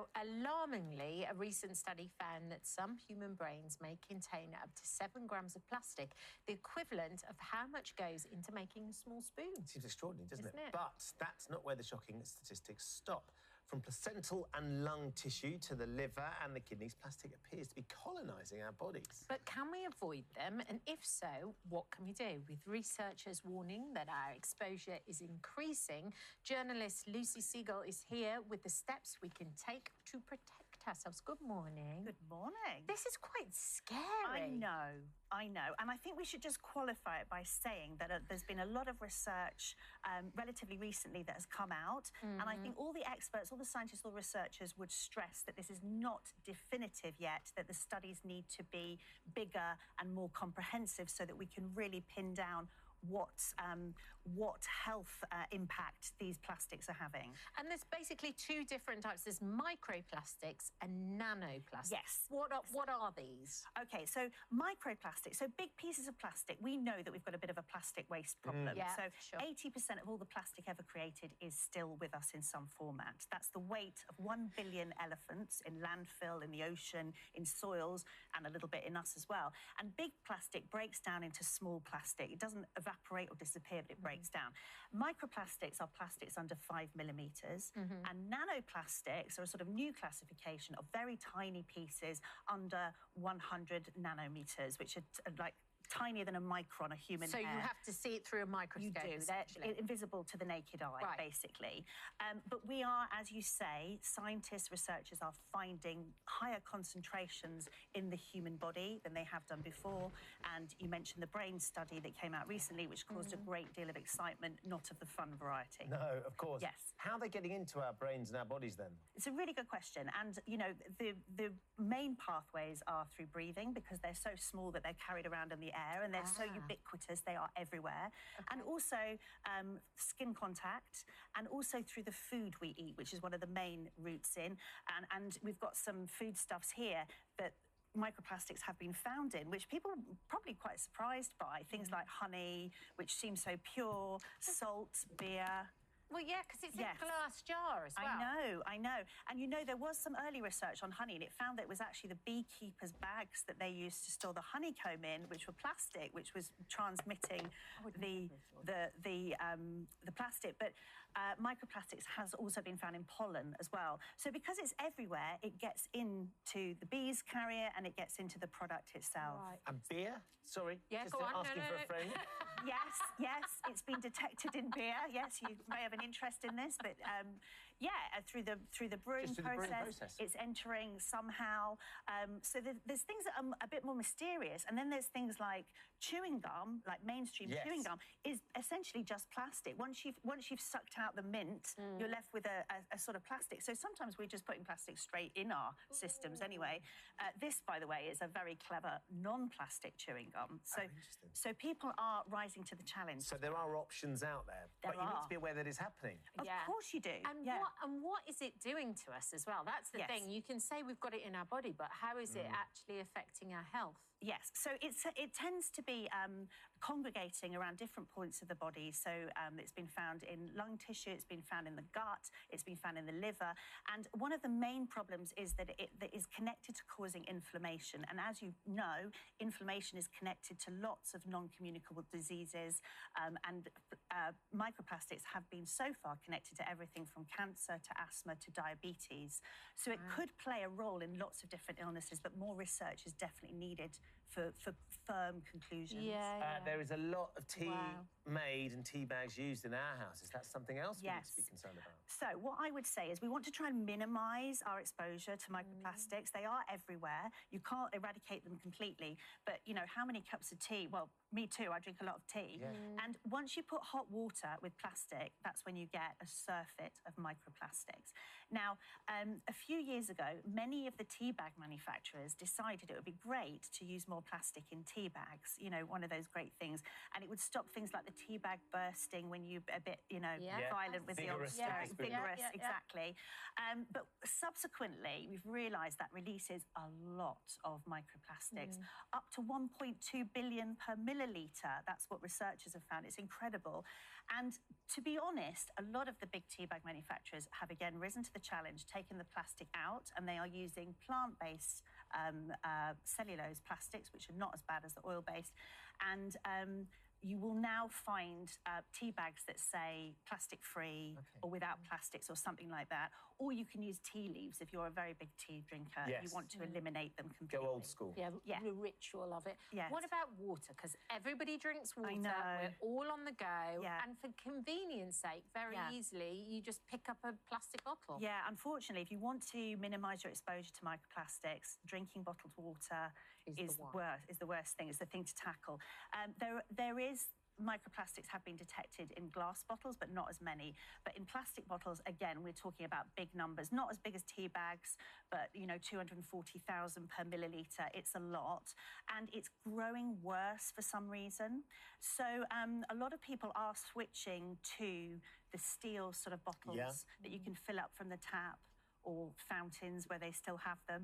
Now, alarmingly, a recent study found that some human brains may contain up to 7 grams of plastic, the equivalent of how much goes into making a small spoon. Seems extraordinary, doesn't Isn't it? But that's not where the shocking statistics stop. From placental and lung tissue to the liver and the kidneys, plastic appears to be colonising our bodies. But can we avoid them? And if so, what can we do? With researchers warning that our exposure is increasing, journalist Lucy Siegle is here with the steps we can take to protect ourselves. Good morning. Good morning. This is quite scary. I know. And I think we should just qualify it by saying that there's been a lot of research relatively recently that has come out. And I think all the experts, all the scientists, all the researchers would stress that this is not definitive yet, that the studies need to be bigger and more comprehensive so that we can really pin down what health impact these plastics are having. And there's basically 2 different types. There's microplastics and nanoplastics. Yes. What are these? OK, so microplastics, so big pieces of plastic. We know that we've got a bit of a plastic waste problem. Yeah, so sure. 80% of all the plastic ever created is still with us in some format. That's the weight of 1 billion elephants in landfill, in the ocean, in soils, and a little bit in us as well. And big plastic breaks down into small plastic. It doesn't evaporate or disappear, but it breaks down. Microplastics are plastics under 5 millimetres, and nanoplastics are a sort of new classification of very tiny pieces under 100 nanometres, which are like tinier than a micron, a human hair. So you have to see it through a microscope. You do. They're invisible to the naked eye, basically. But we are, as you say, scientists, researchers are finding higher concentrations in the human body than they have done before. And you mentioned the brain study that came out recently, which caused a great deal of excitement, not of the fun variety. No, of course. Yes. How are they getting into our brains and our bodies, then? It's a really good question. And, you know, the main pathways are through breathing, because they're so small that they're carried around in the air, and they're so ubiquitous, they are everywhere. And also skin contact, and also through the food we eat, which is one of the main routes in. And we've got some foodstuffs here that microplastics have been found in, which people are probably quite surprised by. Things like honey, which seems so pure, salt, beer. Well, yeah, because it's in a glass jar as well. I know. And, you know, there was some early research on honey, and it found that it was actually the beekeepers' bags that they used to store the honeycomb in, which were plastic, which was transmitting the plastic. But microplastics has also been found in pollen as well. So because it's everywhere, it gets into the bees carry it, and it gets into the product itself. Right. And beer? Sorry. Yeah, just go on. asking for a friend. Yes, it's been detected in beer. Yes, you may have an interest in this, but through the brewing process, it's entering somehow. So there's things that are a bit more mysterious, and then there's things like chewing gum, like mainstream chewing gum, is essentially just plastic. Once you've sucked out the mint, you're left with a sort of plastic. So sometimes we're just putting plastic straight in our systems anyway. This, by the way, is a very clever non-plastic chewing gum. So people are rising to the challenge. So there are options out there, but you need to be aware that it's happening. Of course you do. And what is it doing to us as well? That's the thing. You can say we've got it in our body, but how is it actually affecting our health? Yes, so it tends to be congregating around different points of the body. So it's been found in lung tissue, it's been found in the gut, it's been found in the liver. And one of the main problems is that it is connected to causing inflammation. And as you know, inflammation is connected to lots of non-communicable diseases. And microplastics have been so far connected to everything from cancer to asthma to diabetes. So it could play a role in lots of different illnesses, but more research is definitely needed for firm conclusions. There is a lot of tea made and tea bags used in our house. Is that something else we need to be concerned about? So what I would say is we want to try and minimise our exposure to microplastics. They are everywhere. You can't eradicate them completely, but, you know, how many cups of tea? Well, me too, I drink a lot of tea. And once you put hot water with plastic, that's when you get a surfeit of microplastics. Now, a few years ago, many of the tea bag manufacturers decided it would be great to use more more plastic in tea bags, you know, one of those great things. And it would stop things like the tea bag bursting when you're a bit, you know, violent with Vigorous, the old vigorous, yeah. exactly. But subsequently, we've realised that releases a lot of microplastics, up to 1.2 billion per millilitre. That's what researchers have found. It's incredible. And to be honest, a lot of the big tea bag manufacturers have again risen to the challenge, taken the plastic out, and they are using plant-based cellulose plastics, which are not as bad as the oil-based. And you will now find tea bags that say plastic-free or without plastics or something like that. Or you can use tea leaves if you're a very big tea drinker. Yes. You want to eliminate them completely. Go old school. Yeah, the ritual of it. Yes. What about water? Because everybody drinks water. I know. We're all on the go. Yeah. And for convenience sake, very easily, you just pick up a plastic bottle. Yeah, unfortunately, if you want to minimise your exposure to microplastics, drinking bottled water is the worst thing. It's the thing to tackle. There is microplastics have been detected in glass bottles, but not as many. But in plastic bottles, again, we're talking about big numbers, not as big as tea bags, but, you know, 240,000 per millilitre. It's a lot. And it's growing worse for some reason. So a lot of people are switching to the steel sort of bottles that you can fill up from the tap, or fountains where they still have them.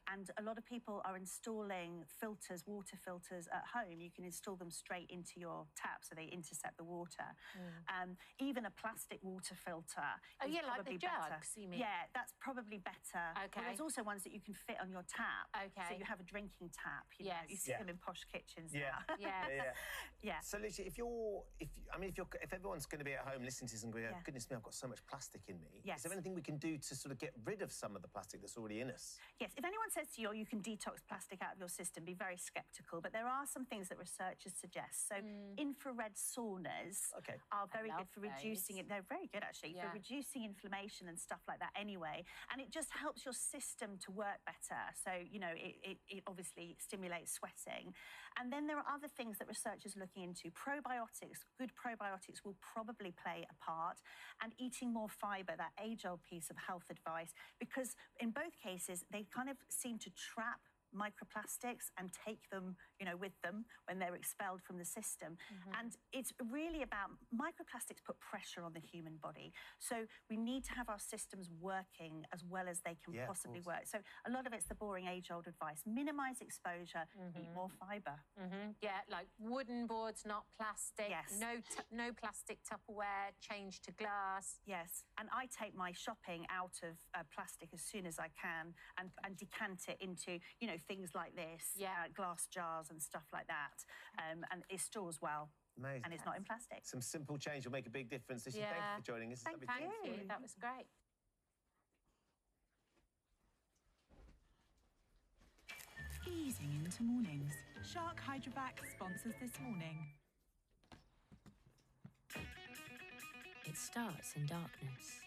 And a lot of people are installing filters, water filters at home. You can install them straight into your tap so they intercept the water. Even a plastic water filter is like probably the better. jugs, you mean? Yeah, that's probably better. Okay. Well, there's also ones that you can fit on your tap. Okay. So you have a drinking tap. You know, you see them in posh kitchens now. Yeah. So, Lucy, if everyone's going to be at home listening to this and going, goodness me, I've got so much plastic in me. Yes. Is there anything we can do to sort of get rid of some of the plastic that's already in us? Yes, if anyone says to you, you can detox plastic out of your system, be very sceptical. But there are some things that researchers suggest. So infrared saunas are very good for reducing it. They're very good, actually, for reducing inflammation and stuff like that anyway. And it just helps your system to work better. So, you know, it obviously stimulates sweating. And then there are other things that researchers are looking into. Probiotics, good probiotics will probably play a part. And eating more fibre, that age-old piece of health advice, because in both cases, they kind of seem to trap microplastics and take them, you know, with them when they're expelled from the system. And it's really about microplastics put pressure on the human body. So we need to have our systems working as well as they can possibly work. So a lot of it's the boring age-old advice. Minimise exposure, eat more fibre. Yeah, like wooden boards, not plastic. Yes. No plastic Tupperware, change to glass. Yes, and I take my shopping out of plastic as soon as I can and decant it into, you know, things like this, glass jars and stuff like that. And it stores well. Amazing. And it's not in plastic. Some simple change will make a big difference. Lucy, thank you for joining us. Thank you. That was great. Easing into mornings. Shark Hydrovac sponsors this morning. It starts in darkness.